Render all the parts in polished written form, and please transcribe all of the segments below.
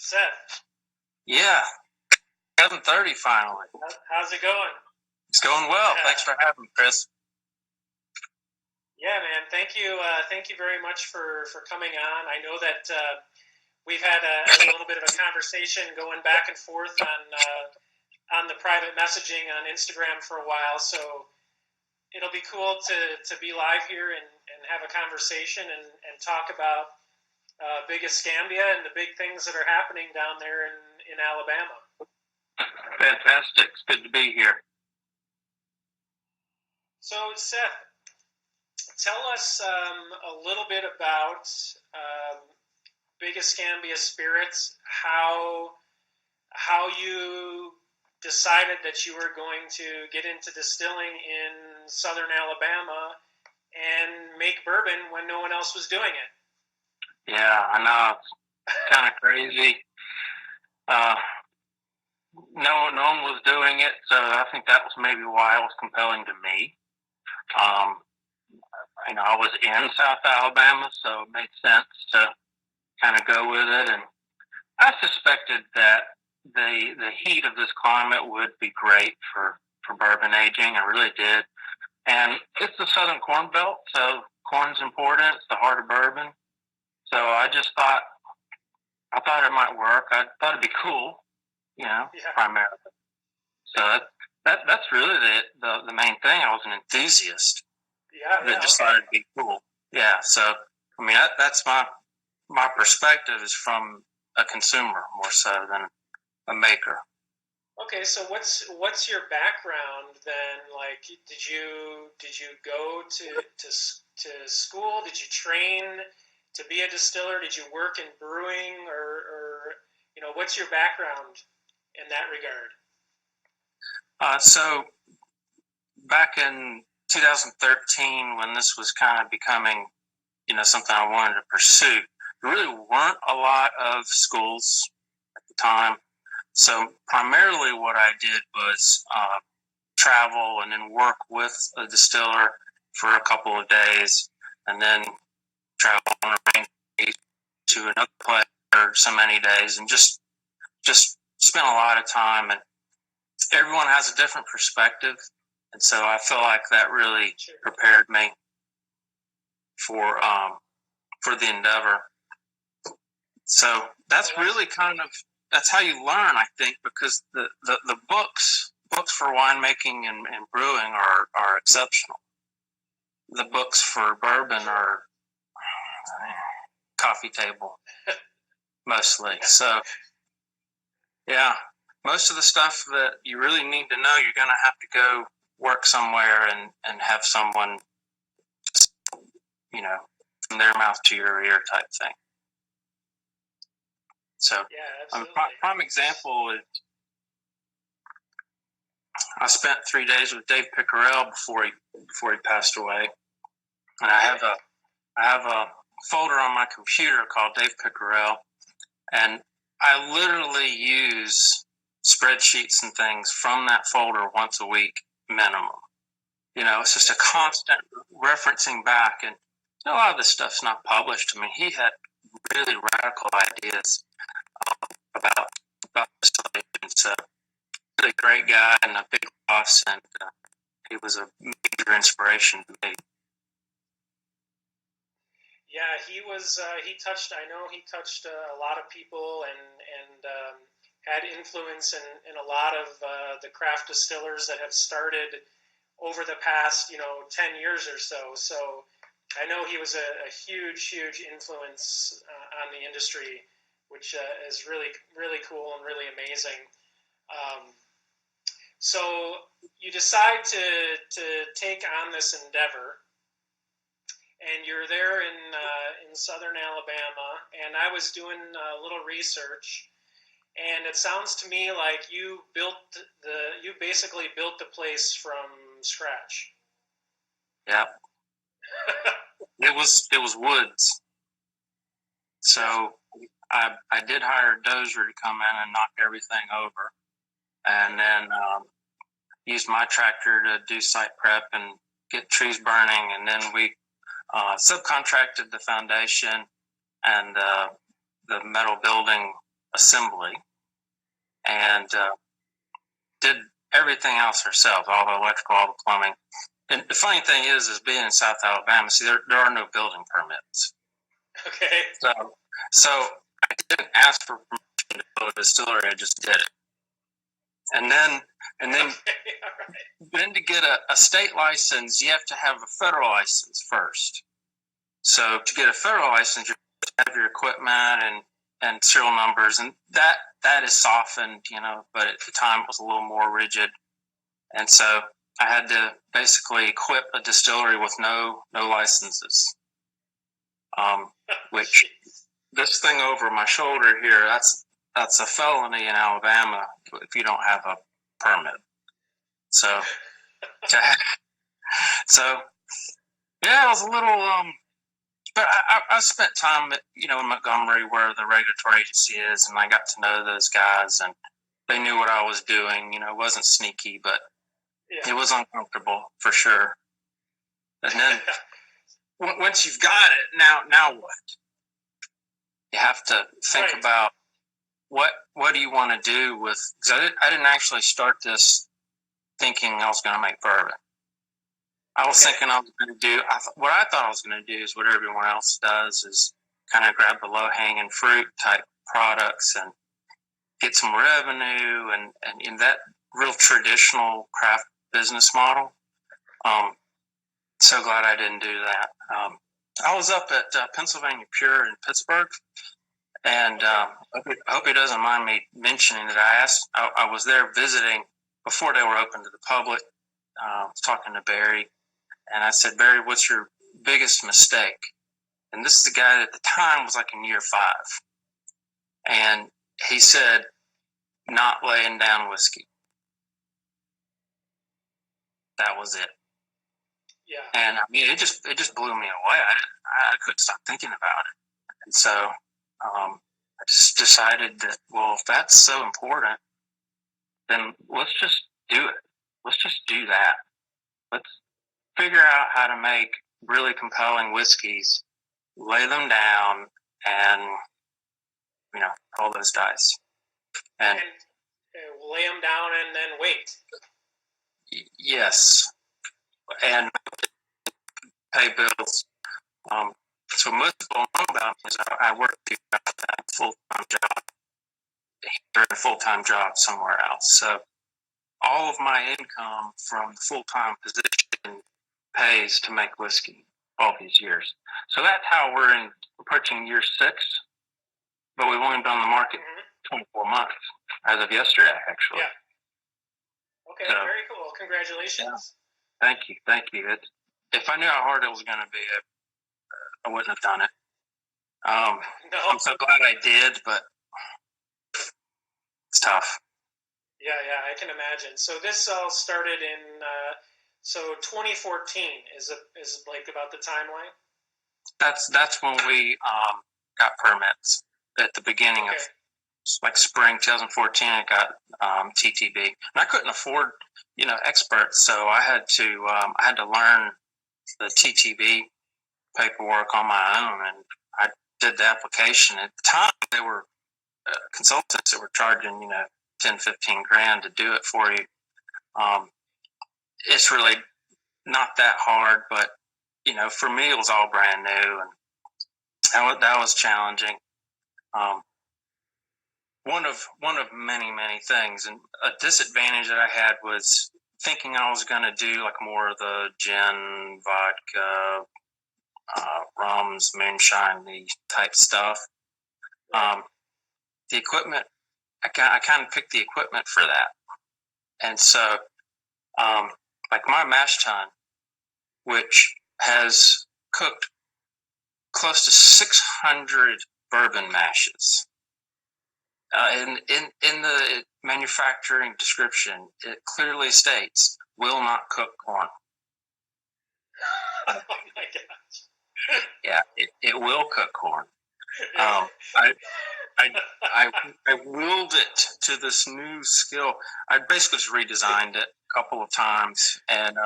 Seth. Yeah, 7:30 finally. How's it going? It's going well. Thanks for having me, Chris. Yeah, man. Thank you. Thank you very much for coming on. I know that we've had a little bit of a conversation going back and forth on the private messaging on Instagram for a while. So it'll be cool to be live here and have a conversation and talk about Big Escambia and the big things that are happening down there in Alabama. Fantastic. It's good to be here. So, Seth, tell us a little bit about Big Escambia Spirits, how you decided that you were going to get into distilling in southern Alabama and make bourbon when no one else was doing it. Yeah, I know. It's kind of crazy. No one was doing it, so I think that was maybe why it was compelling to me. I was in South Alabama, so it made sense to kind of go with it. And I suspected that the heat of this climate would be great for bourbon aging. I really did. And it's the Southern Corn Belt, so corn's important. It's the heart of bourbon. So I thought it might work. I thought it'd be cool, primarily. So that's really the main thing. I was an enthusiast that decided to be cool. Yeah, so I mean that's my perspective is from a consumer more so than a maker. Okay, so what's your background then? Like, did you go to school? Did you train to be a distiller? Did you work in brewing, or what's your background in that regard? So back in 2013, when this was kind of becoming, something I wanted to pursue, there really weren't a lot of schools at the time. So primarily what I did was travel and then work with a distiller for a couple of days, and then travel on a range to another place for so many days, and just spent a lot of time. And everyone has a different perspective, and so I feel like that really prepared me for the endeavor. So that's really that's how you learn, I think, because the books for winemaking and brewing are exceptional. The books for bourbon are coffee table mostly. So yeah, most of the stuff that you really need to know, you're going to have to go work somewhere and have someone, from their mouth to your ear type thing. So a prime example is I spent 3 days with Dave Pickerell before he passed away, and I have a folder on my computer called Dave Pickerell, and I literally use spreadsheets and things from that folder once a week minimum. It's just a constant referencing back, and a lot of this stuff's not published. I mean, he had really radical ideas about distillation. So, really great guy and a big boss, and he was a major inspiration to me. Yeah, he was. I know he touched a lot of people and had influence in a lot of the craft distillers that have started over the past 10 years or so. So I know he was a huge influence on the industry, which is really, really cool and really amazing. So you decide to take on this endeavor, and you're there in southern Alabama, and I was doing a little research, and it sounds to me like you basically built the place from scratch. Yeah. It was woods. So I did hire a dozer to come in and knock everything over, and then used my tractor to do site prep and get trees burning, and then we subcontracted the foundation and the metal building assembly, and did everything else herself, all the electrical, all the plumbing. And the funny thing is being in South Alabama, see, there are no building permits. Okay. So I didn't ask for permission to build a distillery. I just did it. And then Okay, all right. then to get a state license, you have to have a federal license first. So to get a federal license, you have your equipment and serial numbers, and that is softened, but at the time it was a little more rigid. And so I had to basically equip a distillery with no licenses. Which this thing over my shoulder here, that's a felony in Alabama if you don't have a permit. So, yeah, it was a little. But I spent time in Montgomery, where the regulatory agency is, and I got to know those guys, and they knew what I was doing. It wasn't sneaky, but it was uncomfortable for sure. And then once you've got it, now what? You have to think about what do you want to do with. Because I didn't actually start this thinking I was going to make bourbon. I was thinking I was going to do what I thought I was going to do is what everyone else does, is kind of grab the low hanging fruit type products and get some revenue and in that real traditional craft business model. So glad I didn't do that. I was up at Pennsylvania Pure in Pittsburgh, and I hope he doesn't mind me mentioning that I was there visiting before they were open to the public. I was talking to Barry, and I said, Barry, what's your biggest mistake? And this is the guy that at the time was like in year 5. And he said, not laying down whiskey. That was it. Yeah. And I mean, it just blew me away. I couldn't stop thinking about it. And so I just decided that, well, if that's so important, then let's just do it. Let's just do that. Let's figure out how to make really compelling whiskeys, lay them down, and roll those dice. And lay them down and then wait. Yes, and pay bills. So most people know about me is I work a full-time job here and a full-time job somewhere else. So all of my income from the full-time position pays to make whiskey all these years. So that's how we're approaching year 6, but we've only been on the market 24 months as of yesterday, actually. Yeah. Okay, so, very cool. Congratulations. Yeah. Thank you. If I knew how hard it was going to be, I wouldn't have done it. No. I'm so glad I did, but it's tough. Yeah, I can imagine. So this all started in 2014 is like about the timeline. That's when we got permits at the beginning of like spring 2014. I got TTB, and I couldn't afford experts, so I had to learn the TTB paperwork on my own, and I did the application. At the time, they were consultants that were charging 10, 15 grand to do it for you. It's really not that hard, but for me, it was all brand new, and that was challenging. One of many things, and a disadvantage that I had was thinking I was going to do like more of the gin, vodka, rums, moonshine type stuff. The equipment, I kind of picked the equipment for that, and so like my mash tun, which has cooked close to 600 bourbon mashes. In the manufacturing description, it clearly states will not cook corn. Oh my gosh! Yeah, it will cook corn. I willed it to this new skill. I basically just redesigned it a couple of times, and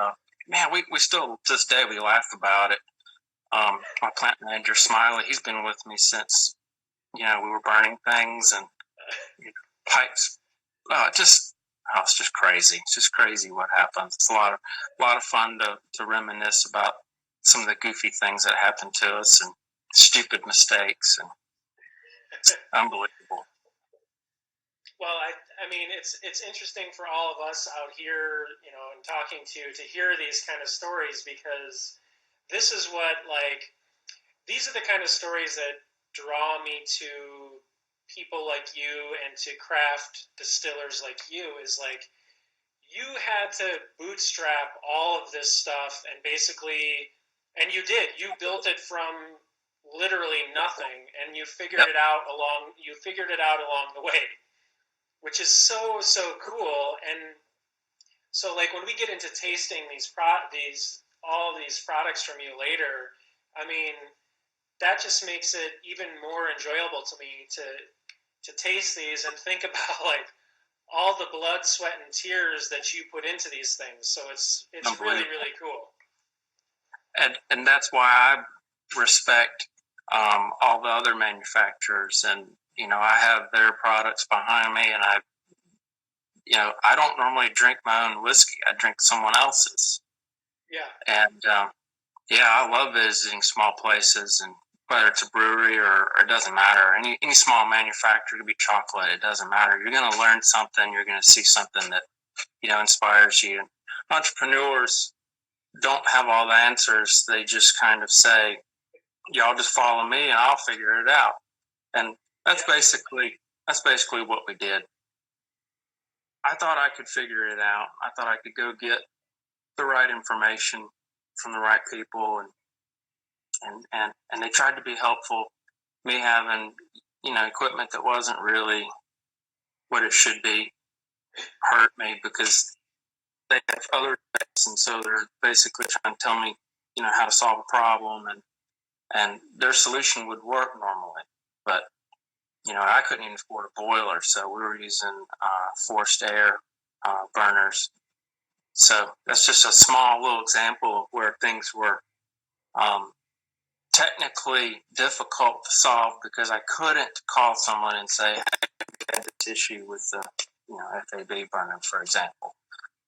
man, we still to this day we laugh about it. My plant manager, Smiley, he's been with me since we were burning things, and pipes. It's just crazy. It's just crazy what happens. It's a lot of fun to reminisce about some of the goofy things that happen to us and stupid mistakes, and it's unbelievable. Well, I mean, it's interesting for all of us out here, and talking to hear these kind of stories, because this is what, like, these are the kind of stories that draw me to people like you and to craft distillers like you. Is like, you had to bootstrap all of this stuff, and basically, and you did. You built it from literally nothing, and you figured it out along the way, which is so cool. And so, like, when we get into tasting all these products from you later, I mean, that just makes it even more enjoyable to me to taste these and think about, like, all the blood, sweat, and tears that you put into these things. So it's really, really cool. And that's why I respect all the other manufacturers, and I have their products behind me, and I don't normally drink my own whiskey. I drink someone else's. Yeah. And I love visiting small places, and whether it's a brewery or it doesn't matter, any small manufacturer, it could be chocolate, it doesn't matter. You're going to learn something. You're going to see something that inspires you. And entrepreneurs don't have all the answers. They just kind of say, y'all just follow me and I'll figure it out. And that's basically what we did. I thought I could figure it out. I thought I could go get the right information from the right people, and they tried to be helpful. Me having equipment that wasn't really what it should be hurt me, because they have other things, and so they're basically trying to tell me how to solve a problem, and their solution would work normally, but I couldn't even afford a boiler, so we were using forced air burners. So that's just a small little example of where things were technically difficult to solve, because I couldn't call someone and say, hey, I had this issue with the FAB burner, for example.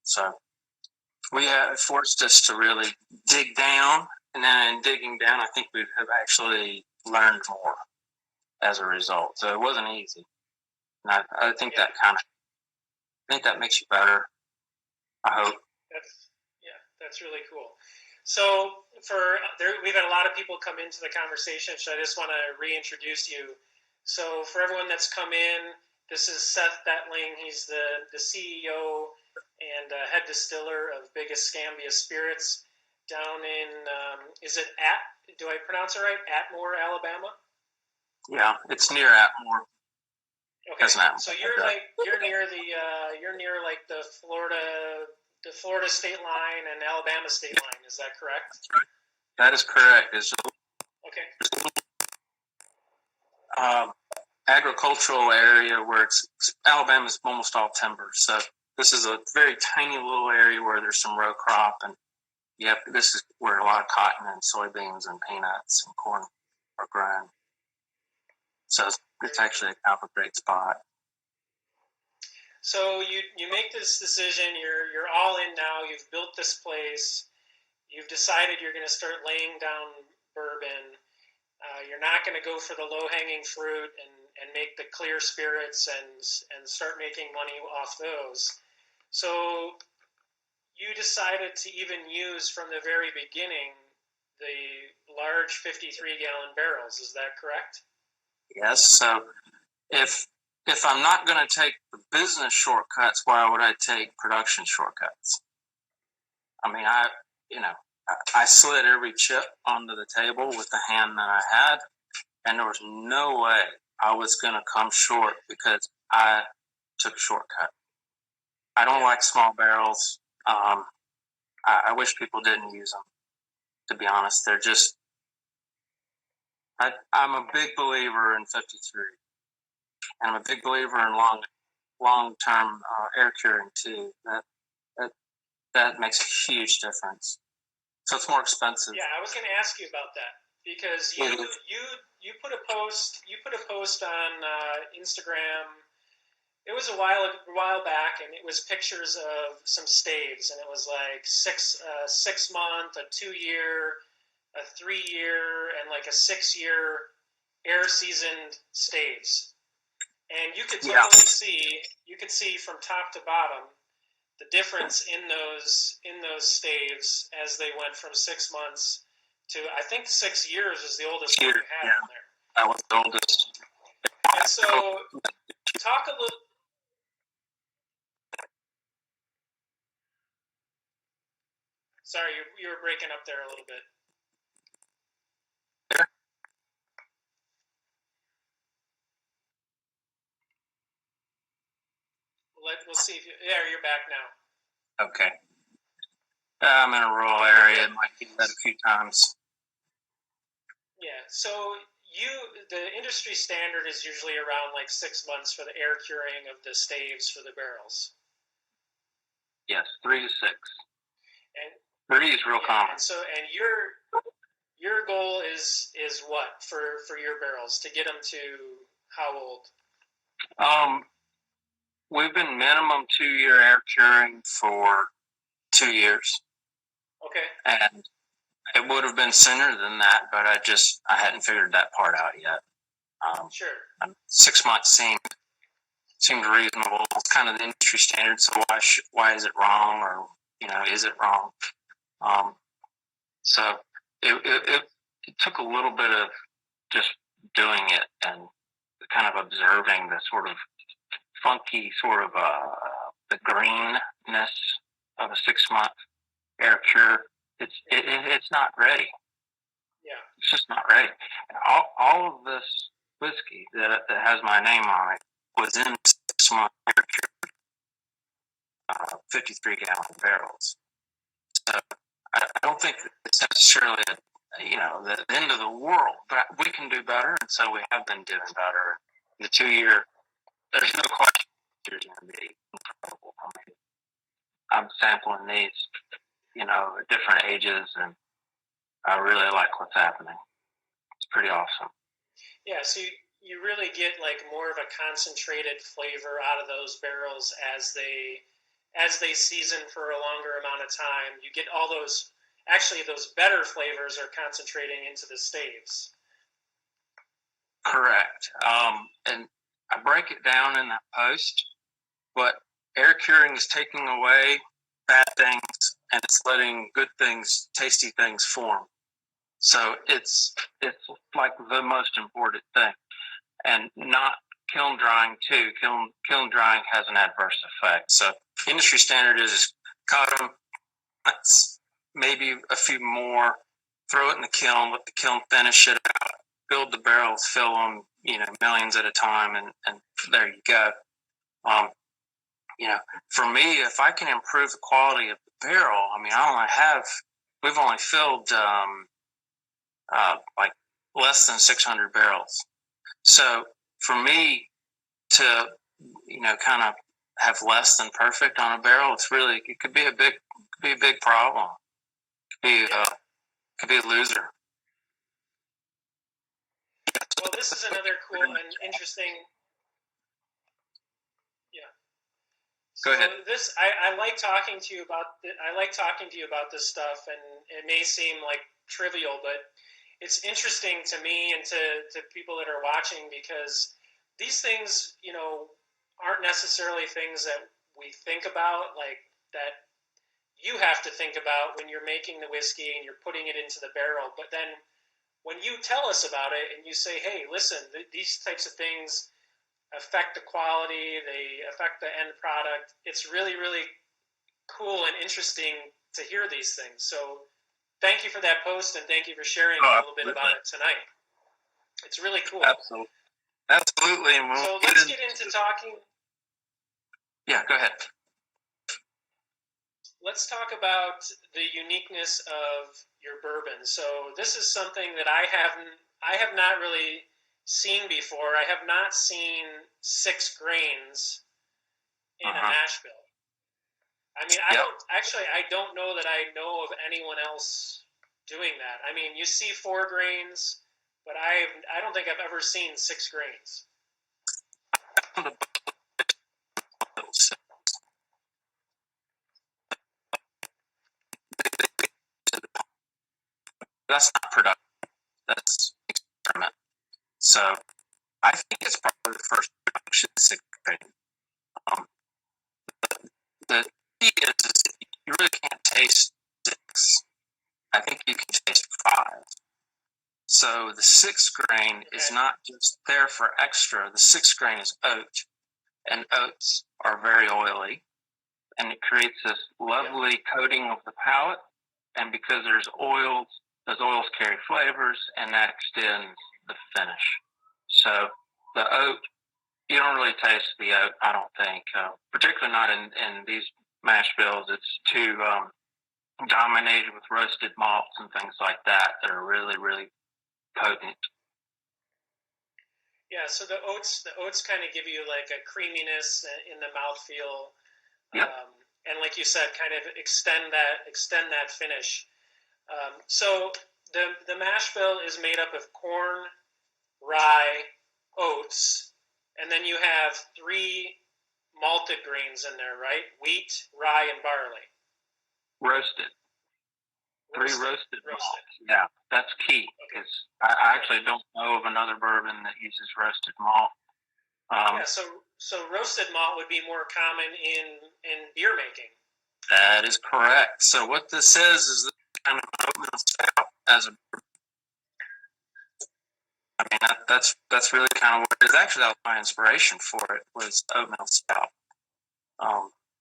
So we forced us to really dig down, and then in digging down, I think we have actually learned more as a result. So it wasn't easy. And I think that makes you better, I hope. That's really cool. So we've had a lot of people come into the conversation, so I just want to reintroduce you. So for everyone that's come in, this is Seth Dettling. He's the CEO and head distiller of Big Escambia Spirits down in, do I pronounce it right? Atmore, Alabama? Yeah, it's near Atmore. Okay, so you're near the Florida state line and Alabama state line. Is that correct? That is correct. It's agricultural area where Alabama's almost all timber. So this is a very tiny little area where there's some row crop, and this is where a lot of cotton and soybeans and peanuts and corn are grown. So it's actually a kind of a great spot. So you make this decision. You're all in now. You've built this place. You've decided you're going to start laying down bourbon. You're not going to go for the low-hanging fruit and make the clear spirits and start making money off those. So you decided to even use, from the very beginning, the large 53-gallon barrels. Is that correct? Yes. So if I'm not going to take the business shortcuts, why would I take production shortcuts? I mean, I slid every chip onto the table with the hand that I had, and there was no way I was going to come short because I took a shortcut. I don't like small barrels. I wish people didn't use them, to be honest. They're just, I'm a big believer in 53. And I'm a big believer in long-term air curing too. That makes a huge difference. So it's more expensive. Yeah, I was going to ask you about that, because you put a post on Instagram It was a while back, and it was pictures of some staves, and it was like 6 month, a 2 year, a 3 year, and like a 6 year air seasoned staves. And you could Yeah. totally see, from top to bottom the difference in those staves as they went from 6 months to, I think, 6 years is the oldest one you had in there. That was the oldest. And so, talk a little. Sorry, you were breaking up there a little bit. We'll see if there you're back now. Okay. I'm in a rural area. I might do that a few times. Yeah. So the industry standard is usually around like 6 months for the air curing of the staves for the barrels. Yes, 3 to 6. And 3 is real common. And your goal is what for your barrels, to get them to how old? We've been minimum 2-year air curing for 2 years. Okay. And it would have been sooner than that, but I hadn't figured that part out yet. Sure. 6 months seemed reasonable. It's kind of the industry standard. So why is it wrong, or is it wrong? So it took a little bit of just doing it and kind of observing the sort of funky sort of the greenness of a 6-month air cure. It's not ready. Yeah, it's just not ready. All of this whiskey that has my name on it was in 6-month air cure, 53-gallon barrels. So I don't think it's necessarily the end of the world, but we can do better, and so we have been doing better. The 2-year, there's no question it's going to be incredible. I mean, I'm sampling these, at different ages, and I really like what's happening. It's pretty awesome. Yeah, so you really get like more of a concentrated flavor out of those barrels as they season for a longer amount of time. You get all those better flavors are concentrating into the staves. Correct. And I break it down in that post, but air curing is taking away bad things and it's letting good things, tasty things form. So it's like the most important thing. And not kiln drying too. Kiln drying has an adverse effect. So industry standard is cut them, maybe a few more, throw it in the kiln, let the kiln finish it out, build the barrels, fill them, millions at a time, and there you go. For me, if I can improve the quality of the barrel, I mean, we've only filled like less than 600 barrels. So for me to, kind of have less than perfect on a barrel, it could be a big problem. It could be a loser. Well, this is another cool and interesting. Yeah. Go ahead. I like talking to you about. I like talking to you about this stuff, and it may seem like trivial, but it's interesting to me and to people that are watching, because these things, aren't necessarily things that we think about, like that you have to think about when you're making the whiskey and you're putting it into the barrel. But then when you tell us about it and you say, hey, listen, these types of things affect the quality, they affect the end product, it's really, really cool and interesting to hear these things. So thank you for that post, and thank you for sharing a little bit about it tonight. It's really cool. Absolutely. And so let's get into talking. Yeah, go ahead. Let's talk about the uniqueness of your bourbon. So this is something that I have not really seen before. I have not seen 6 grains in a mash bill. I mean, I don't know that I know of anyone else doing that. I mean, you see 4 grains, but I don't think I've ever seen 6 grains. that's not production. That's experiment. So I think it's probably the first production 6th grade. The key is you really can't taste 6. I think you can taste 5. So the 6th grain is not just there for extra. The 6th grain is oat, and oats are very oily, and it creates this lovely coating of the palate. And because there's oils, those oils carry flavors, and that extends the finish. So the oat, you don't really taste the oat, I don't think, particularly not in these mash bills. It's too dominated with roasted malts and things like that are really, really potent. Yeah, so the oats kind of give you like a creaminess in the mouthfeel. Yep. And like you said, kind of extend that finish. So the mash bill is made up of corn, rye, oats, and then you have 3 malted grains in there, right? Wheat, rye, and barley. Roasted. 3 roasted malts. Yeah, that's key. Because I actually don't know of another bourbon that uses roasted malt. So roasted malt would be more common in beer making. That is correct. So what this is kind of an oatmeal stout as a. I mean that's really kind of what it is. Actually, that was my inspiration for it was oatmeal stout.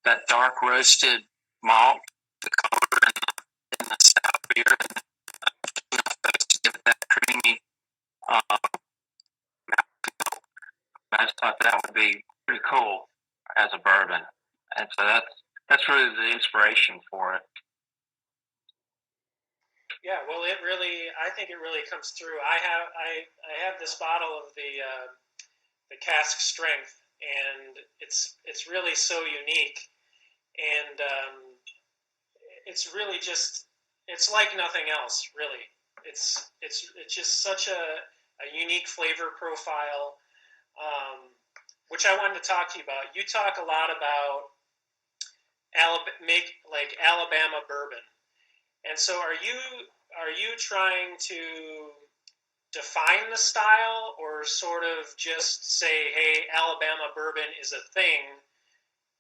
That dark roasted malt, the color in the stout beer, to give it that creamy. I just thought that would be pretty cool as a bourbon, and so that's really the inspiration for it. Yeah, well, I think it really comes through. I have this bottle of the cask strength, and it's really so unique, and it's really just it's like nothing else, really. It's just such a unique flavor profile, which I wanted to talk to you about. You talk a lot about Alabama bourbon. And so are you trying to define the style or sort of just say, hey, Alabama bourbon is a thing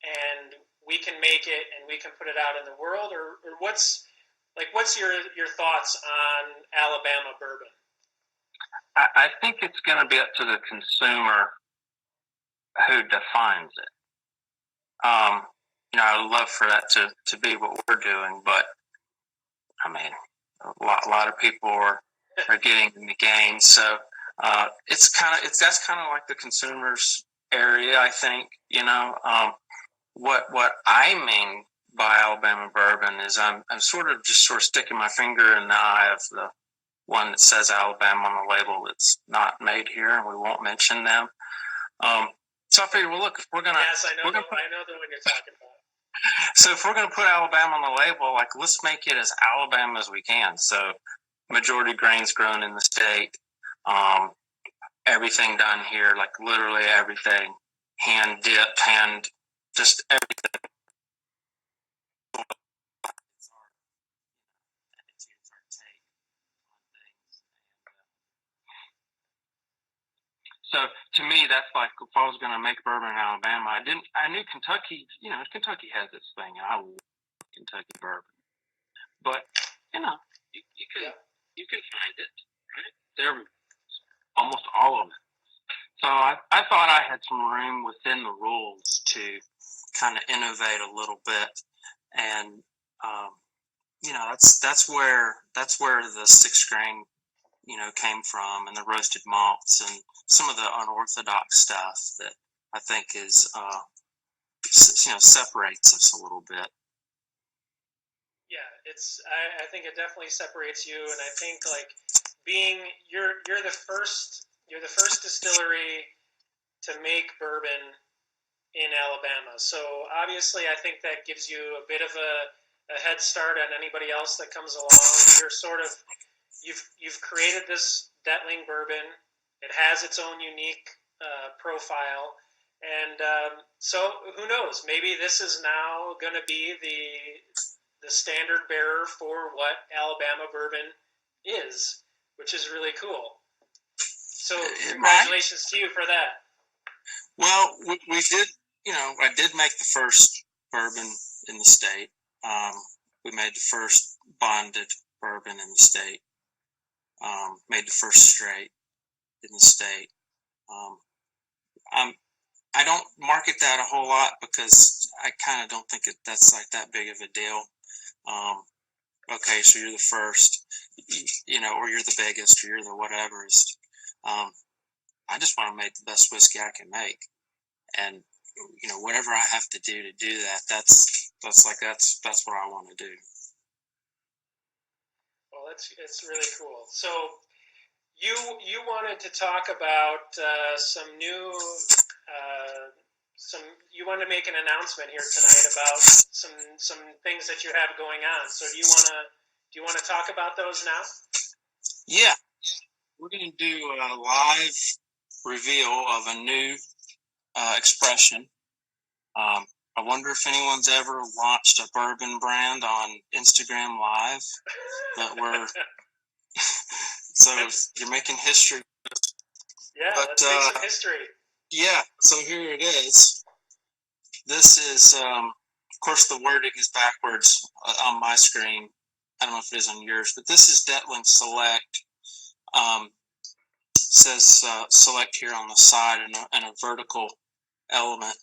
and we can make it and we can put it out in the world? Or what's your thoughts on Alabama bourbon? I think it's going to be up to the consumer who defines it. I'd love for that to be what we're doing, but I mean, a lot of people are getting in the game, so that's kind of like the consumer's area, I think. What I mean by Alabama bourbon is I'm sort of sticking my finger in the eye of the one that says Alabama on the label that's not made here, and we won't mention them. So I figured, well, look, if we're gonna, yes, I know the one you're talking about. So if we're going to put Alabama on the label, let's make it as Alabama as we can. So majority grains grown in the state, everything done here, literally everything, hand dipped, just everything. So to me, that's like if I was going to make bourbon in Alabama, I knew Kentucky. Kentucky has its thing. I love Kentucky bourbon, but you can find it. Right? They're almost all of it. So I thought I had some room within the rules to kind of innovate a little bit, and that's where the 6th grain came from, and the roasted malts and some of the unorthodox stuff that I think is separates us a little bit. Yeah, I think it definitely separates you, and I think you're the first distillery to make bourbon in Alabama. So obviously, I think that gives you a bit of a head start on anybody else that comes along. You've created this Dettling bourbon. It has its own unique profile, and so who knows? Maybe this is now going to be the standard bearer for what Alabama bourbon is, which is really cool. So congratulations to you for that. Well, we did, I did make the first bourbon in the state. We made the first bonded bourbon in the state. Made the first straight in the state. I don't market that a whole lot because I kind of don't think that's like that big of a deal. Okay, so you're the first, or you're the biggest, or you're the whateverest. I just want to make the best whiskey I can make, and whatever I have to do that, that's what I want to do. Well, it's really cool. So you wanted to talk about some new you want to make an announcement here tonight about some things that you have going on. So do you want to talk about those now? Yeah, we're going to do a live reveal of a new expression. I wonder if anyone's ever launched a bourbon brand on Instagram Live. But we're so you're making history. Yeah, let's make some history. Yeah, so here it is. This is, of course, the wording is backwards on my screen. I don't know if it is on yours, but this is Dettling Select. Says Select here on the side and a vertical element.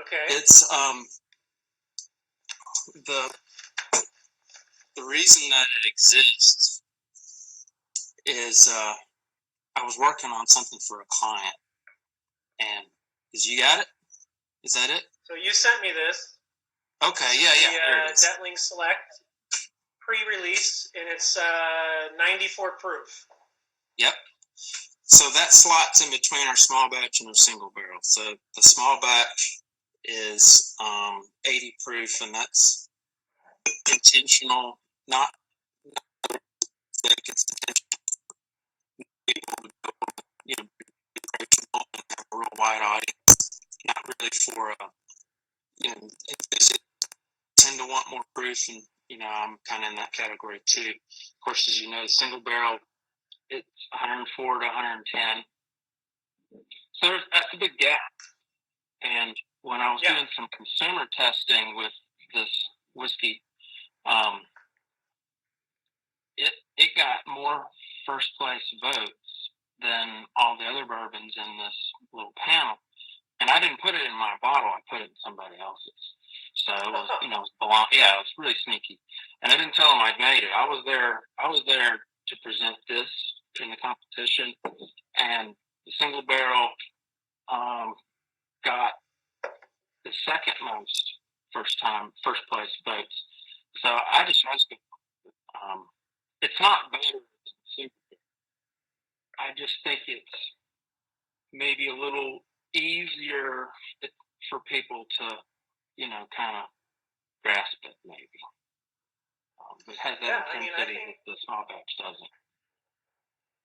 Okay. It's the reason that it exists is I was working on something for a client, and you got it? Is that it? So you sent me this. Okay, yeah. The Dettling Select pre-release, and it's 94 proof. Yep. So that slots in between our small batch and our single barrel. So the small batch is 80 proof, and that's intentional, not like it's intentional, approachable and have a real wide audience. Not really for it's 10 to want more proof, and I'm kind of in that category too. Of course, as you know, the single barrel, it's 104 to 110. So that's a big gap. And when I was doing some consumer testing with this whiskey, it got more first place votes than all the other bourbons in this little panel. And I didn't put it in my bottle; I put it in somebody else's. So it was, it was really sneaky. And I didn't tell them I'd made it. I was there to present this in the competition, and the single barrel got the second most first place votes. So I just asked it. It's not better than super. I just think it's maybe a little easier for people to, kind of grasp it, maybe. It has that intensity that the small batch doesn't.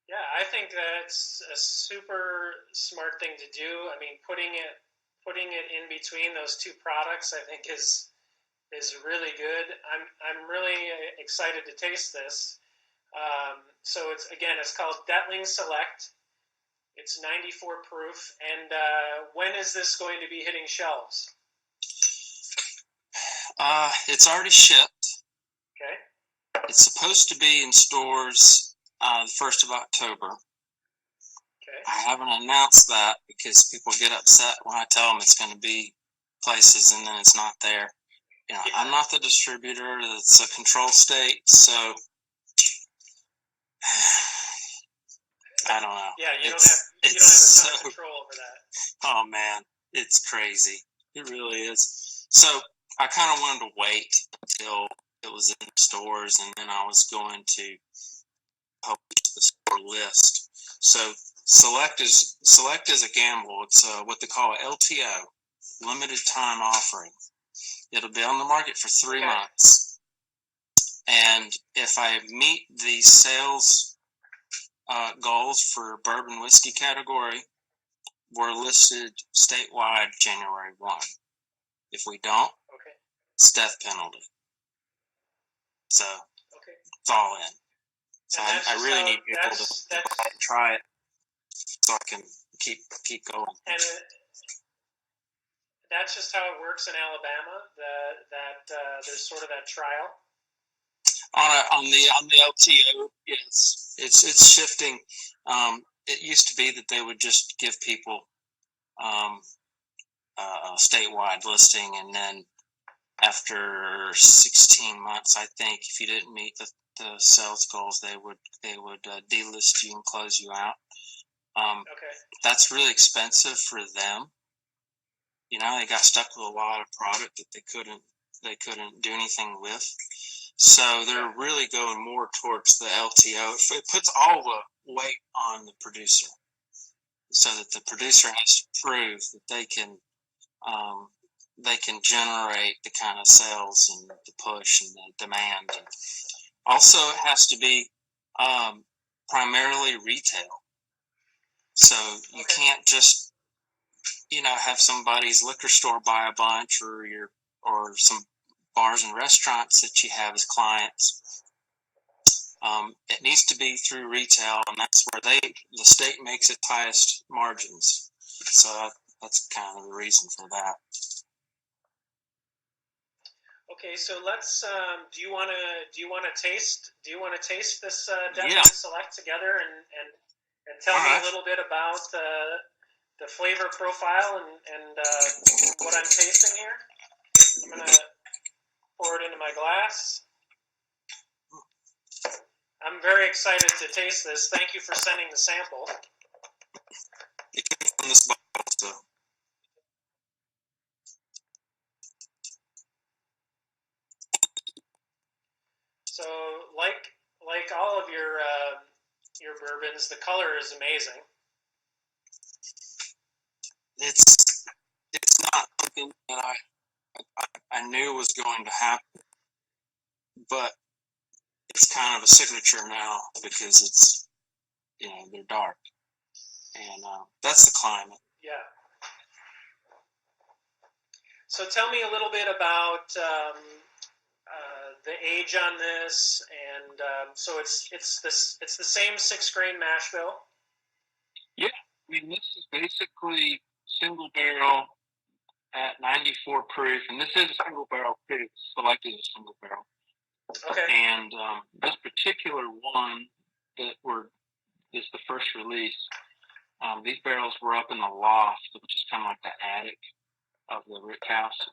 Yeah, I think that's a super smart thing to do. I mean, putting it in between those two products, I think is really good. I'm really excited to taste this. So it's called Dettling Select. It's 94 proof. And when is this going to be hitting shelves? It's already shipped. Okay. It's supposed to be in stores the 1st of October. Okay. I haven't announced that because people get upset when I tell them it's going to be places and then it's not there. I'm not the distributor. It's a control state, so I don't know. Yeah, you don't have a ton of control over that. Oh man, it's crazy. It really is. So I kind of wanted to wait until it was in the stores, and then I was going to publish the store list. So Select is a gamble. It's what they call an LTO, limited time offering. It'll be on the market for 3 months. And if I meet the sales goals for bourbon whiskey category, we're listed statewide January 1. If we don't, it's death penalty. So it's all in. So I really need people to try it so I can keep going. And that's just how it works in Alabama. That there's sort of that trial. On the LTO, yes, it's shifting. It used to be that they would just give people a statewide listing, and then after 16 months, I think, if you didn't meet the sales goals, they would delist you and close you out. Okay. That's really expensive for them. You know, they got stuck with a lot of product that they couldn't do anything with. So they're really going more towards the LTO. It puts all the weight on the producer, so that the producer has to prove that they can generate the kind of sales and the push and the demand. And also, it has to be primarily retail. So you can't just, have somebody's liquor store buy a bunch, or some bars and restaurants that you have as clients. It needs to be through retail, and that's where the state makes its highest margins. So that's kind of the reason for that. Okay, so let's. Do you want to taste this Dettling Yeah. Select together and tell me a little bit about the flavor profile and what I'm tasting here? I'm gonna pour it into my glass. I'm very excited to taste this. Thank you for sending the sample. It came from this bottle, so. So, like all of your bourbons, the color is amazing. It's not something that I knew was going to happen, but it's kind of a signature now because it's, they're dark, and that's the climate. Yeah. So tell me a little bit about the age on this, and so it's the same 6-grain mash bill. Yeah, I mean, this is basically single barrel at 94 proof, and this is a single barrel too. It's selected as single barrel. Okay. And this particular one is the first release. These barrels were up in the loft, which is kind of like the attic of the rick house.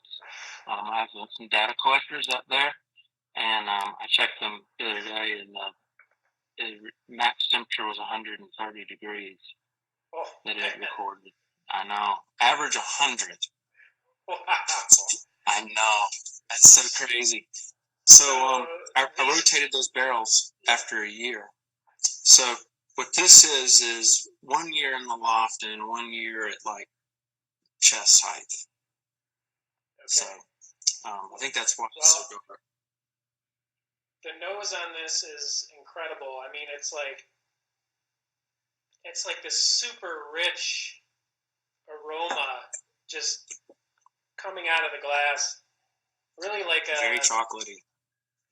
I have some data collectors up there, and I checked them the other day, and the max temperature was 130 degrees that it recorded. I know. Average 100. Wow. I know. That's so crazy. So I rotated those barrels after a year. So what this is 1 year in the loft and 1 year at like chest height. Okay. So I think that's why it's so good. The nose on this is incredible. I mean, it's like this super rich aroma just coming out of the glass. Really like very chocolatey.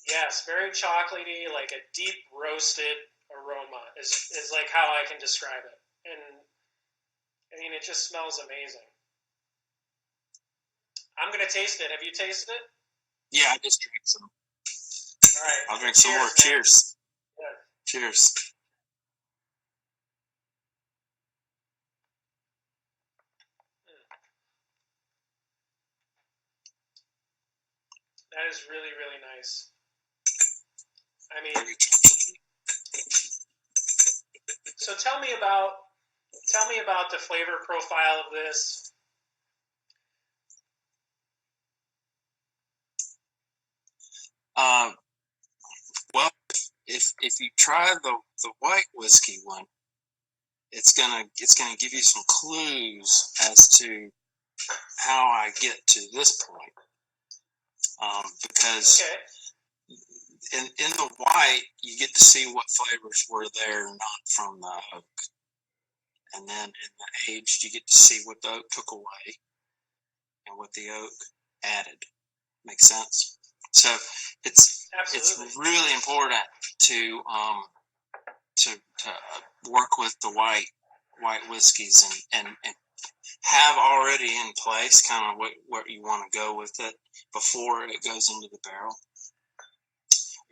Yes, very chocolatey, like a deep roasted aroma is like how I can describe it. And I mean, it just smells amazing. I'm gonna taste it. Have you tasted it? Yeah, I just drank some. All right. I'll drink some more. Cheers. Yeah. Cheers. That is really, really nice. I mean, so tell me about the flavor profile of this. Well, if you try the white whiskey one, it's gonna give you some clues as to how I get to this point. Because in the white, you get to see what flavors were there not from the oak. And then in the aged, you get to see what the oak took away and what the oak added. Makes sense? So it's really important to work with the white whiskeys and have already in place kind of what you want to go with it before it goes into the barrel.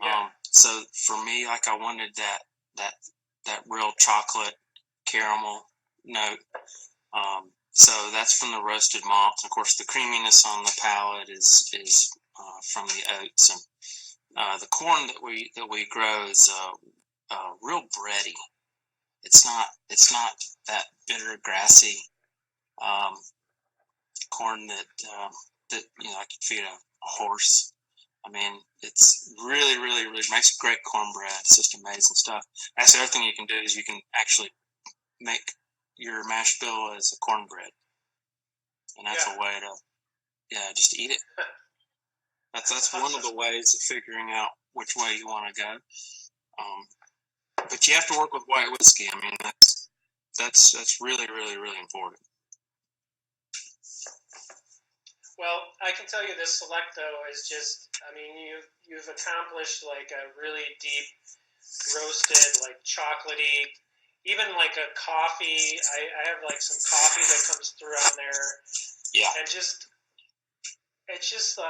Yeah. So for me, like I wanted that real chocolate caramel note. So that's from the roasted malts. Of course, the creaminess on the palate is from the oats, and the corn that we grow is real bready. It's not that bitter, grassy corn that I could feed a horse. I mean, it's really, really, really makes great cornbread. It's just amazing stuff. That's the other thing you can do is you can actually make your mash bill as a cornbread, and that's a way to just eat it. That's one of the ways of figuring out which way you want to go. But you have to work with white whiskey. I mean, that's really, really, really important. Well, I can tell you this Selecto is just, I mean, you've accomplished like a really deep roasted, like chocolatey, even like a coffee. I have like some coffee that comes through on there. Yeah. And it's just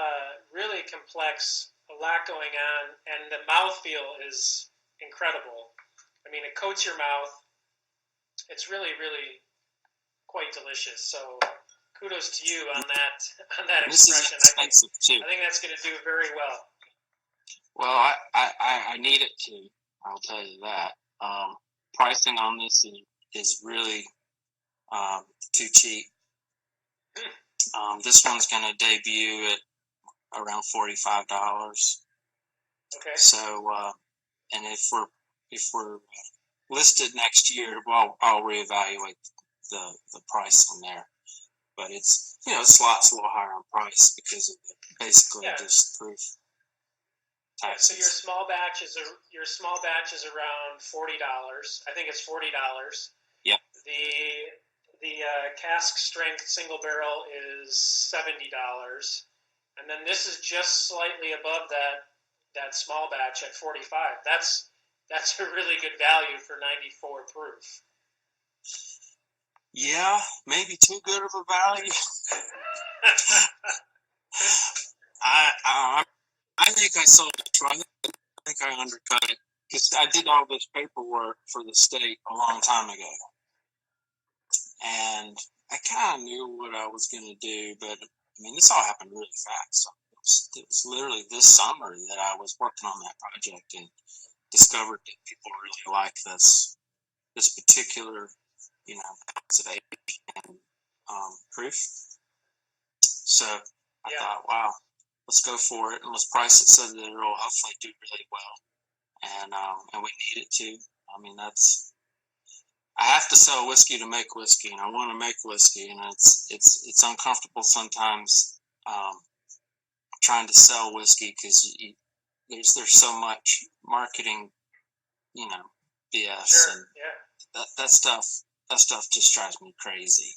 really complex, a lot going on, and the mouthfeel is incredible. I mean, it coats your mouth. It's really, really quite delicious. So kudos to you on that expression. This is expensive too. I think that's going to do very well. Well, I need it to. I'll tell you that. Pricing on this is really too cheap. This one's going to debut at around $45. Okay. So, and if we're listed next year, well, I'll reevaluate the price on there. But it's it's a little higher on price because of basically just proof. Yeah, so your small batch is around $40. I think it's $40. Yeah. The cask strength single barrel is $70, and then this is just slightly above that small batch at 45. That's a really good value for 94 proof. Yeah, maybe too good of a value. I think I sold it. I think I undercut it because I did all this paperwork for the state a long time ago, and I kind of knew what I was going to do. But I mean, this all happened really fast. It was literally this summer that I was working on that project and discovered that people really like this particular, age and proof. So I thought, wow, let's go for it and let's price it so that it'll hopefully do really well. And we need it to. I mean, I have to sell whiskey to make whiskey, and I want to make whiskey, and it's uncomfortable sometimes trying to sell whiskey because there's so much marketing, BS, sure. And that stuff just drives me crazy.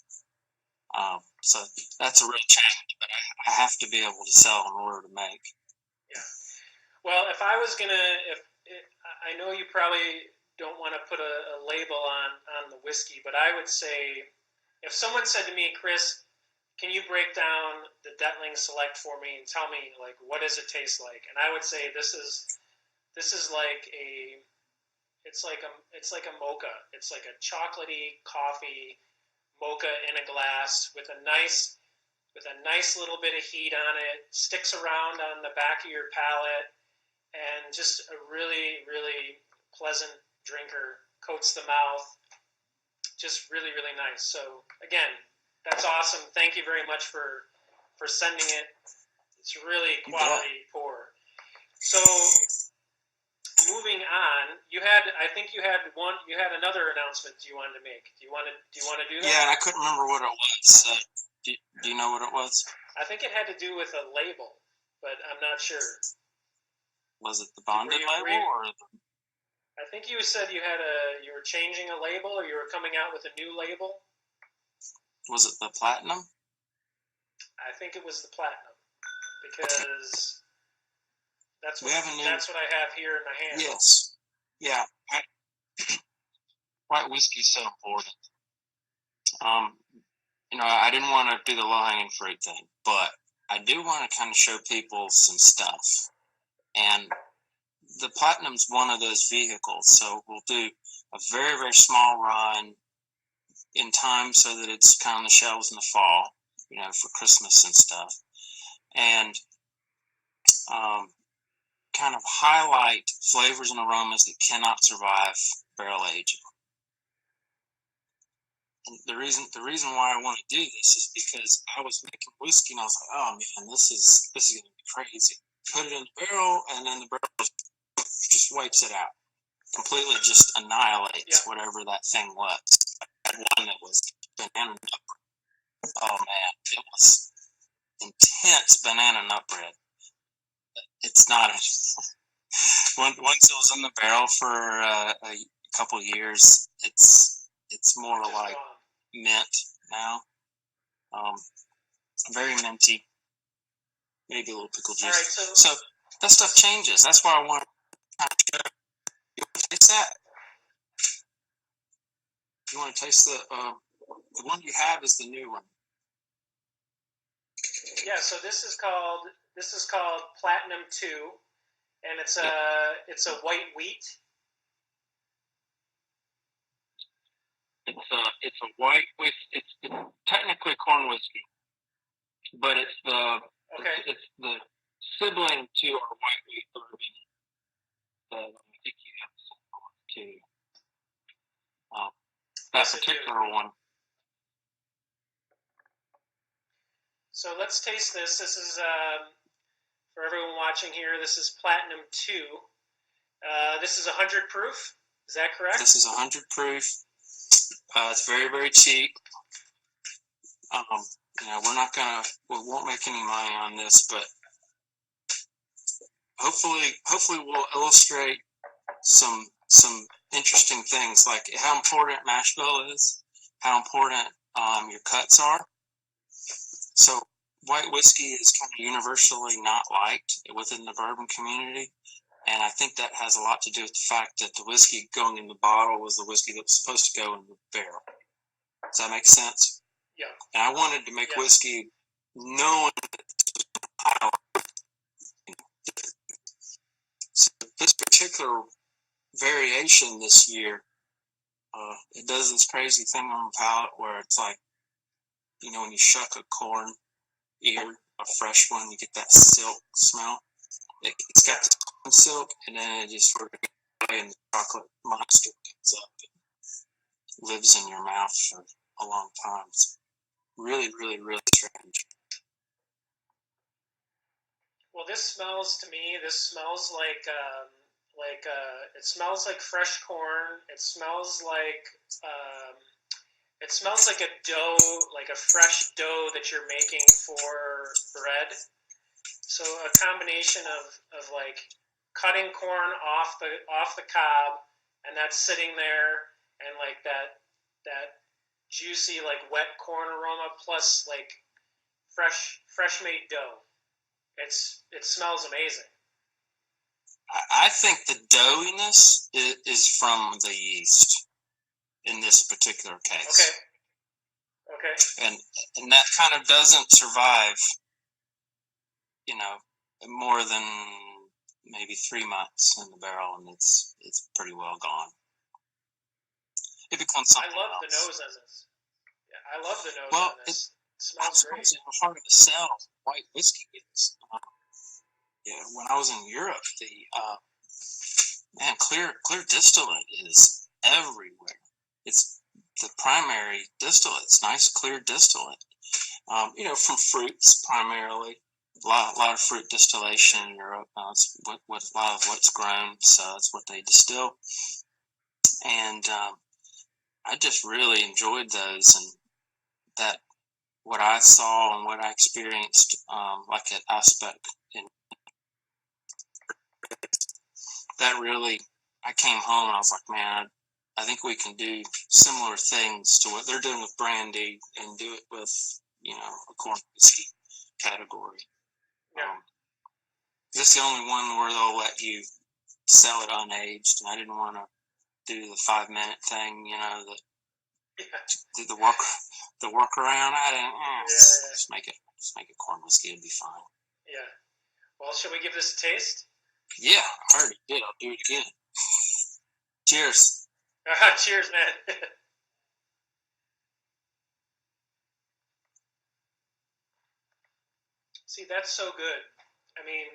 So that's a real challenge, but I have to be able to sell in order to make. Yeah. Well, if I was I know you probably don't want to put a label on the whiskey, but I would say if someone said to me, Chris, can you break down the Dettling Select for me and tell me like what does it taste like? And I would say this is like it's like a mocha. It's like a chocolatey coffee mocha in a glass with a nice little bit of heat on it. Sticks around on the back of your palate, and just a really, really pleasant drinker. Coats the mouth. Just really, really nice. So again, that's awesome. Thank you very much for sending it. It's really quality pour. So moving on, I think you had another announcement you wanted to make. Do you want to do that? Yeah, I couldn't remember what it was. Do you know what it was? I think it had to do with a label, but I'm not sure. Was it the bonded label or I think you said you were changing a label, or you were coming out with a new label. Was it the platinum? I think it was the platinum because that's what I have here in my hand. Yes. Yeah. white whiskey is so important. I didn't want to do the low-hanging fruit thing, but I do want to kind of show people some stuff. And the Platinum's one of those vehicles, so we'll do a very, very small run in time so that it's kind of on the shelves in the fall, for Christmas and stuff. And kind of highlight flavors and aromas that cannot survive barrel aging. And the reason why I want to do this is because I was making whiskey and I was like, oh man, this is going to be crazy. Put it in the barrel, and then the barrel just wipes it out. Completely just annihilates whatever that thing was. I had one that was banana nut bread. Oh man, it was intense banana nut bread. It's not once it was in the barrel for a couple years, it's more like mint now. Very minty, maybe a little pickle juice. Right, so that stuff changes. That's why I want to taste that. You want to taste the one you have is the new one. Yeah, so this is called Platinum 2, and it's a white wheat. It's a white whiskey. It's technically corn whiskey, but it's the sibling to our white wheat bourbon. I think you have some too. That particular one. So let's taste this. This is for everyone watching here. This is Platinum 2. This is 100 proof. Is that correct? This is 100 proof. It's very, very cheap. We won't make any money on this, but hopefully we'll illustrate some interesting things, like how important mash bill is, how important your cuts are. So white whiskey is kind of universally not liked within the bourbon community. And I think that has a lot to do with the fact that the whiskey going in the bottle was the whiskey that was supposed to go in the barrel. Does that make sense? Yeah. And I wanted to make whiskey knowing how. So this particular variation this year, it does this crazy thing on the palate where it's like, when you shuck a corn ear, a fresh one, you get that silk smell. It's got the corn silk, and then it just sort of and the chocolate monster comes up and lives in your mouth for a long time. It's really, really, really strange. Well, this smells like it smells like fresh corn. It smells like a dough, like a fresh dough that you're making for bread. So a combination of like cutting corn off the cob, and that's sitting there, and like that juicy, like wet corn aroma, plus like fresh made dough. It smells amazing. I think the doughiness is from the yeast in this particular case. Okay. And that kind of doesn't survive, more than maybe 3 months in the barrel, and it's pretty well gone. It becomes something I love else. The nose on this. Yeah, I love the nose on this. It smells great. How hard to sell white whiskey is. When I was in Europe, clear distillate is everywhere. It's the primary distillate. It's nice, clear distillate. From fruits primarily. A lot of fruit distillation in Europe. It's a lot of what's grown, so that's what they distill. And I just really enjoyed those, and that what I saw and what I experienced, like at Aspect, and that really, I came home and I was like, man, I think we can do similar things to what they're doing with brandy and do it with, a corn whiskey category. This is the only one where they'll let you sell it unaged, and I didn't want to do the 5-minute thing, Yeah. do the workaround. I didn't. Yeah. Just make it corn whiskey. It'll be fine. Yeah. Well, should we give this a taste? Yeah, I already did. I'll do it again. Cheers. Cheers, man. See, that's so good. I mean,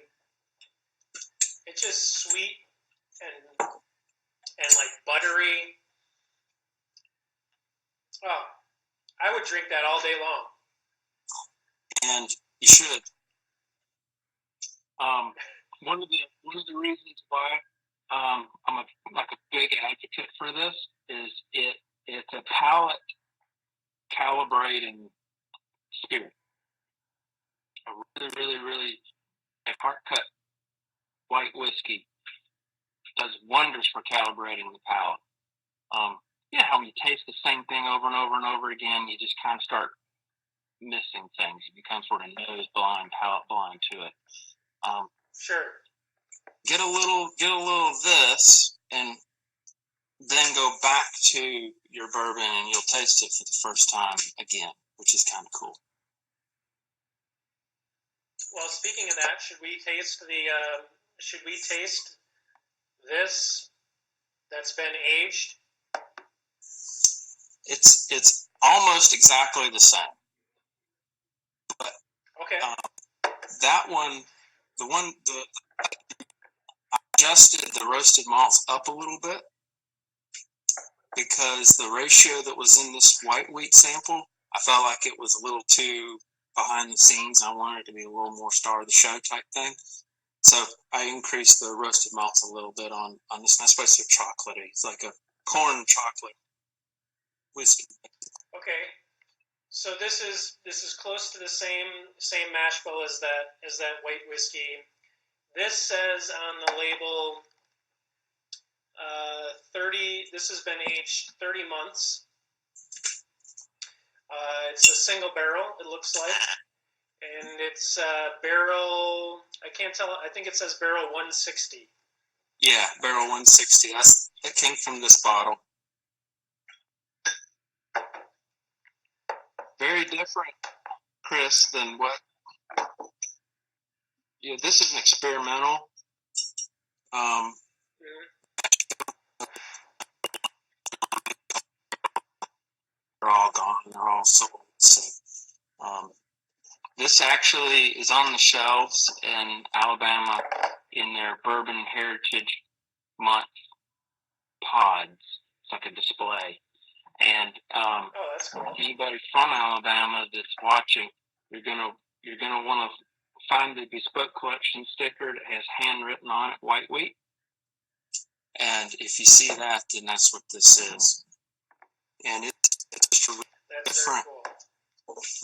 it's just sweet and like buttery. Oh, I would drink that all day long. And you should. One of the reasons why I'm a big advocate for this is it's a palate calibrating spirit. A really, really, really hard cut white whiskey does wonders for calibrating the palate. How you taste the same thing over and over and over again, you just kind of start missing things. You become sort of nose blind, palate blind to it. Sure. Get a little of this, and then go back to your bourbon, and you'll taste it for the first time again, which is kind of cool. Well, speaking of that, should we taste this that's been aged? It's almost exactly the same, but okay. That one, I adjusted the roasted malts up a little bit because the ratio that was in this white wheat sample, I felt like it was a little too behind the scenes. I wanted it to be a little more star of the show type thing. So I increased the roasted malts a little bit on this. That's supposed to be chocolatey. It's like a corn chocolate whiskey. Okay. So this is close to the same mash bill as that white whiskey. This says on the label 30. This has been aged 30 months. It's a single barrel, it looks like, and it's barrel. I can't tell. I think it says barrel 160. Yeah, barrel 160. It came from this bottle. Very different, Chris, than what. Yeah, this is an experimental. They're all gone. They're all sold. So, this actually is on the shelves in Alabama in their Bourbon Heritage Month pods. It's like a display. And that's cool. Anybody from Alabama that's watching, you're gonna want to find the bespoke collection sticker that has handwritten on it white wheat. And if you see that, then that's what this is. And it's just really different,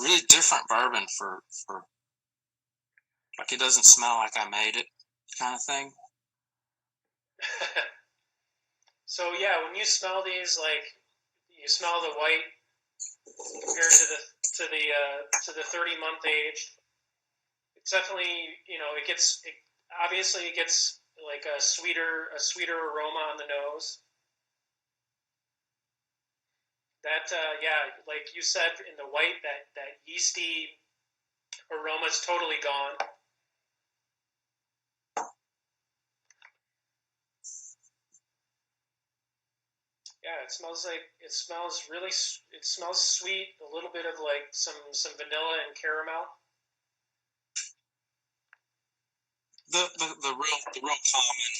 really different bourbon for like it doesn't smell like I made it kind of thing. So yeah, when you smell these, like you smell the white compared to the 30-month aged. It's definitely, it gets like a sweeter aroma on the nose. That like you said in the white, that yeasty aroma is totally gone. Yeah, it smells sweet, a little bit of like some vanilla and caramel. The real common,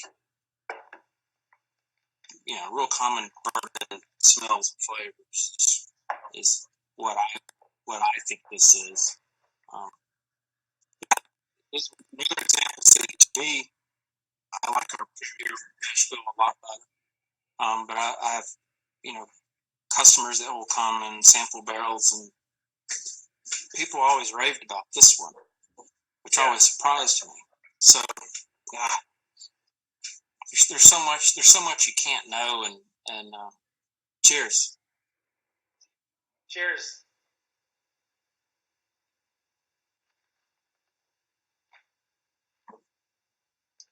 real common bourbon smells and flavors is what I think this is. This another example to me, I like our Premier Nashville a lot better. But I have, customers that will come and sample barrels, and people always raved about this one, which always surprised me. So, there's so much you can't know, and cheers. Cheers.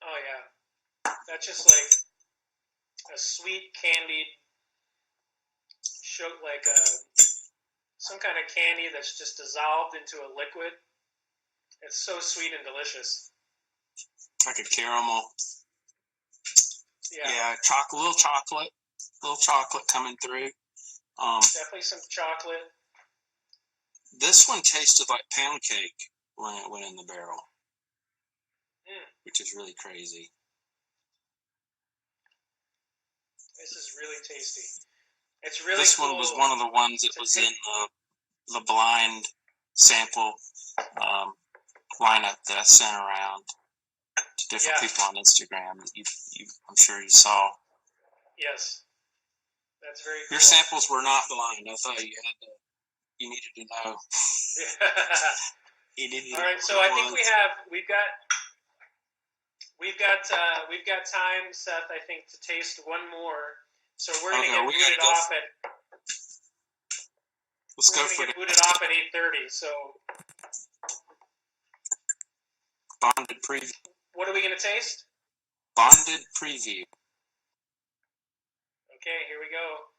Oh yeah, that's just like a sweet candied, like some kind of candy that's just dissolved into a liquid. It's so sweet and delicious. Like a caramel. Yeah, little chocolate coming through. Definitely some chocolate. This one tasted like pound cake when it went in the barrel, which is really crazy. This is really tasty. It's really This cool. one was one of the ones that was in the blind sample lineup that I sent around to different people on Instagram that I'm sure you saw. Yes, that's very cool. Your samples were not blind. I thought you needed to know. All right, so I think we've got time, Seth. I think to taste one more. So we're gonna get booted off at. Let's go for get booted off at 8:30. So. Bonded preview. What are we gonna taste? Bonded preview. Okay, here we go.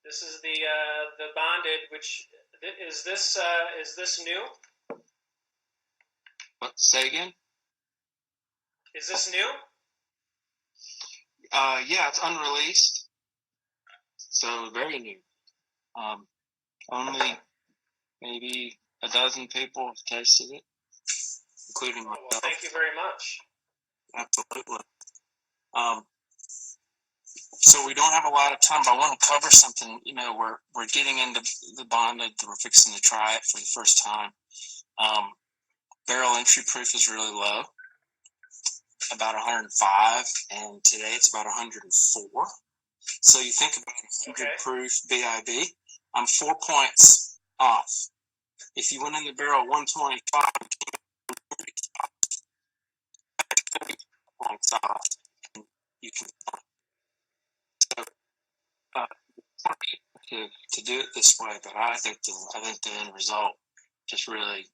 This is the bonded. Which is this new? What? Say again. Is this new? Yeah, it's unreleased, so very new. Only maybe a dozen people have tasted it, including myself. Well, thank you very much. Absolutely. So we don't have a lot of time, but I want to cover something. We're getting into the bonded. We're fixing to try it for the first time. Barrel entry proof is really low, about 105, and today it's about 104. So you think about 100 proof BIB. I'm 4 points off. If you went in the barrel 125, points off, you can. To do it this way, but I think the end result just really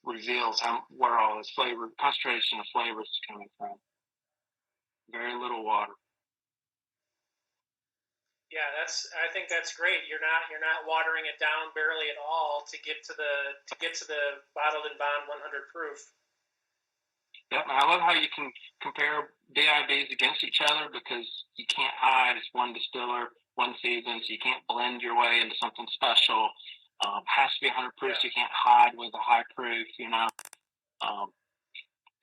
reveals where all this flavor concentration of flavors is coming from. Very little water. Yeah, I think that's great. You're not watering it down barely at all to get to the bottled and bond 100 proof. Yep, and I love how you can compare BIBs against each other because you can't hide. It's one distiller, one season, so you can't blend your way into something special. Has to be 100 proof, so you can't hide with a high proof.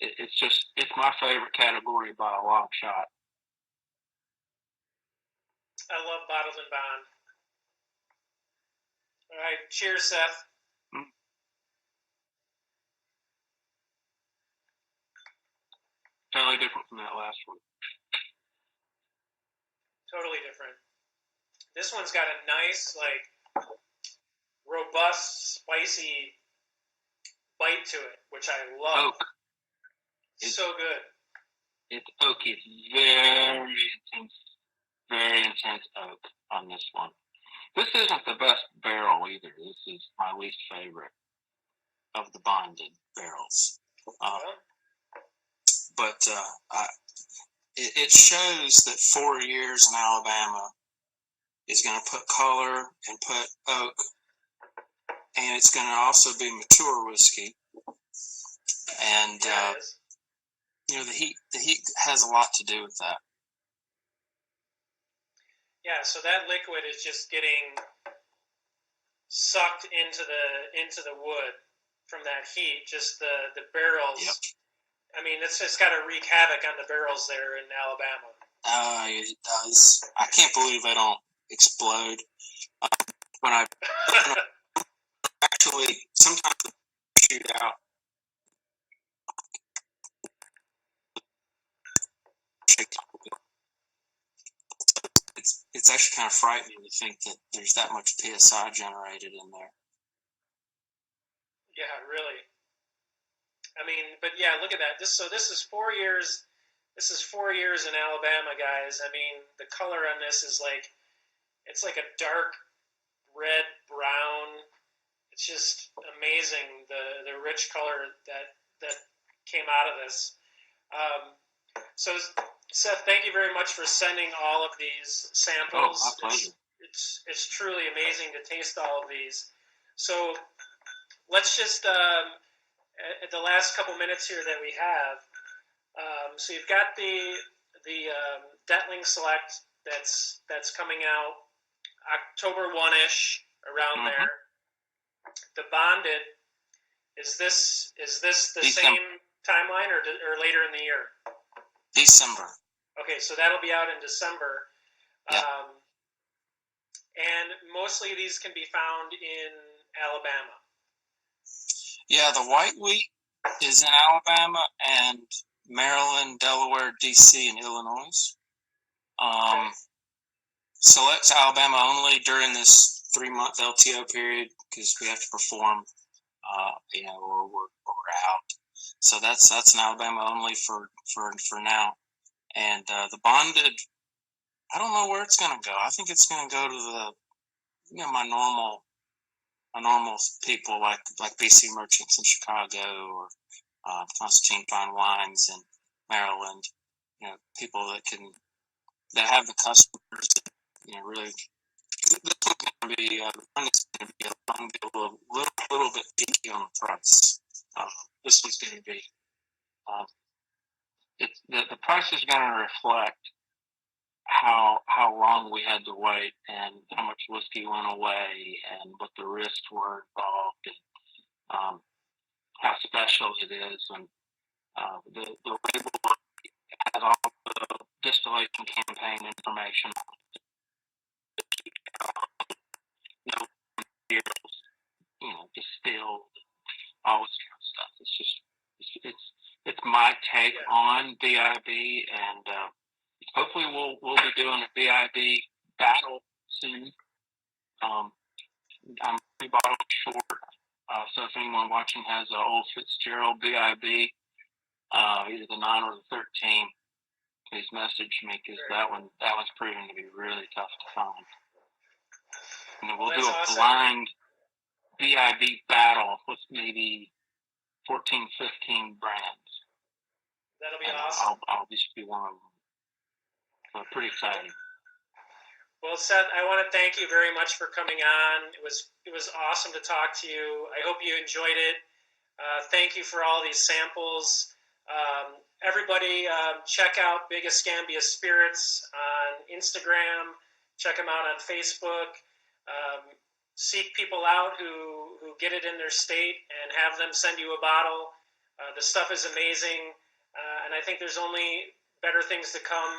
It's my favorite category by a long shot. I love bottled and bond. All right, cheers, Seth. Totally different from that last one. Totally different. This one's got a nice, robust, spicy bite to it, which I love. Oak. So good. It's oak. It's very intense oak on this one. This isn't the best barrel either. This is my least favorite of the bonded barrels. But it shows that 4 years in Alabama is going to put color and put oak, and it's going to also be mature whiskey. And the heat has a lot to do with that. Yeah, so that liquid is just getting sucked into the wood from that heat. Just the barrels. Yep. I mean, it's just got to wreak havoc on the barrels there in Alabama. It does. I can't believe they don't explode. When I actually sometimes shoot out. It's actually kind of frightening to think that there's that much PSI generated in there. Yeah, really. I mean, but yeah, look at that. This is 4 years. This is 4 years in Alabama, guys. I mean, the color on this is it's like a dark red brown. It's just amazing the rich color that came out of this. So Seth, thank you very much for sending all of these samples. Oh, my pleasure. It's truly amazing to taste all of these. So let's just, at the last couple minutes here that we have, so you've got the Dettling Select that's coming out October 1-ish, around there. The Bonded, is this the December. same timeline or later in the year? December. Okay, so that'll be out in December. Yeah. And mostly these can be found in Alabama. Yeah, the white wheat is in Alabama and Maryland, Delaware, D.C., and Illinois. Okay. Select's Alabama only during this 3-month LTO period because we have to perform, or we're out. So that's an Alabama only for now. And the Bonded, I don't know where it's going to go. I think it's going to go to my normal people like BC Merchants in Chicago or Constantine Fine Wines in Maryland. People that have the customers. Really. This one's going to be a little bit peaky on the price. This one's going to be. The price is going to reflect how long we had to wait and how much whiskey went away and what the risks were involved and how special it is. And the label has all the distillation campaign information. No distilled, all this kind of stuff. It's just it's my take on BIB, and hopefully we'll be doing a BIB battle soon. I'm 3 bottles short, so if anyone watching has an old Fitzgerald BIB, either the 9 or the 13, please message me because that one's proving to be really tough to find. And then we'll do a blind BIB battle with maybe 14, 15 brands. That'll be awesome. I'll just be one of them. So pretty exciting. Well, Seth, I want to thank you very much for coming on. It was awesome to talk to you. I hope you enjoyed it. Thank you for all these samples. Everybody, check out Big Escambia Spirits on Instagram. Check them out on Facebook. Seek people out who get it in their state and have them send you a bottle. The stuff is amazing, and I think there's only better things to come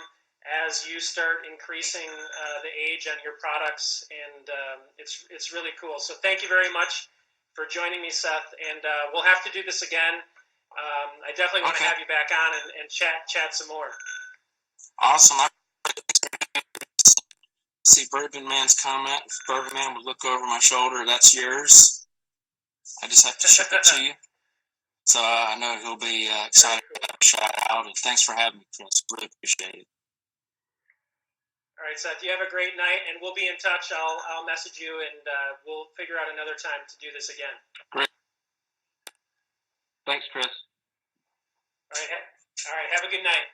as you start increasing the age on your products, and it's really cool. So thank you very much for joining me, Seth, and we'll have to do this again. I definitely want to have you back on and chat some more. Awesome. See Bourbon Man's comment. If Bourbon Man would look over my shoulder, that's yours. I just have to ship it to you. So I know he'll be excited to shout out. And thanks for having me, Chris. Really appreciate it. All right, Seth. You have a great night, and we'll be in touch. I'll message you, and we'll figure out another time to do this again. Great. Thanks, Chris. All right. Have a good night.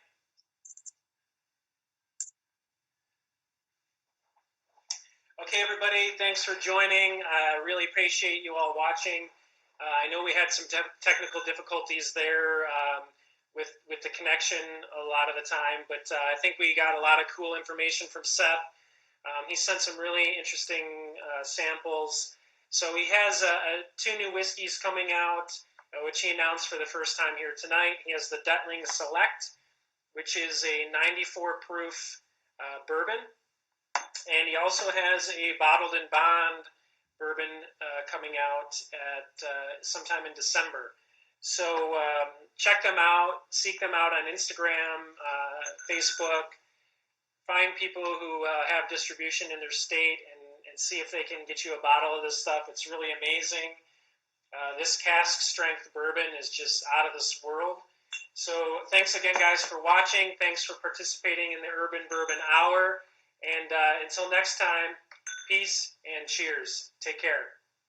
Okay, everybody, thanks for joining. I really appreciate you all watching. I know we had some technical difficulties there with the connection a lot of the time, but I think we got a lot of cool information from Seth. He sent some really interesting samples. So he has 2 new whiskeys coming out, which he announced for the first time here tonight. He has the Dettling Select, which is a 94 proof bourbon. And he also has a bottled and bond bourbon coming out at sometime in December. So check them out, seek them out on Instagram, Facebook. Find people who have distribution in their state and see if they can get you a bottle of this stuff. It's really amazing. This cask strength bourbon is just out of this world. So thanks again, guys, for watching. Thanks for participating in the Urban Bourbon Hour. And until next time, peace and cheers. Take care.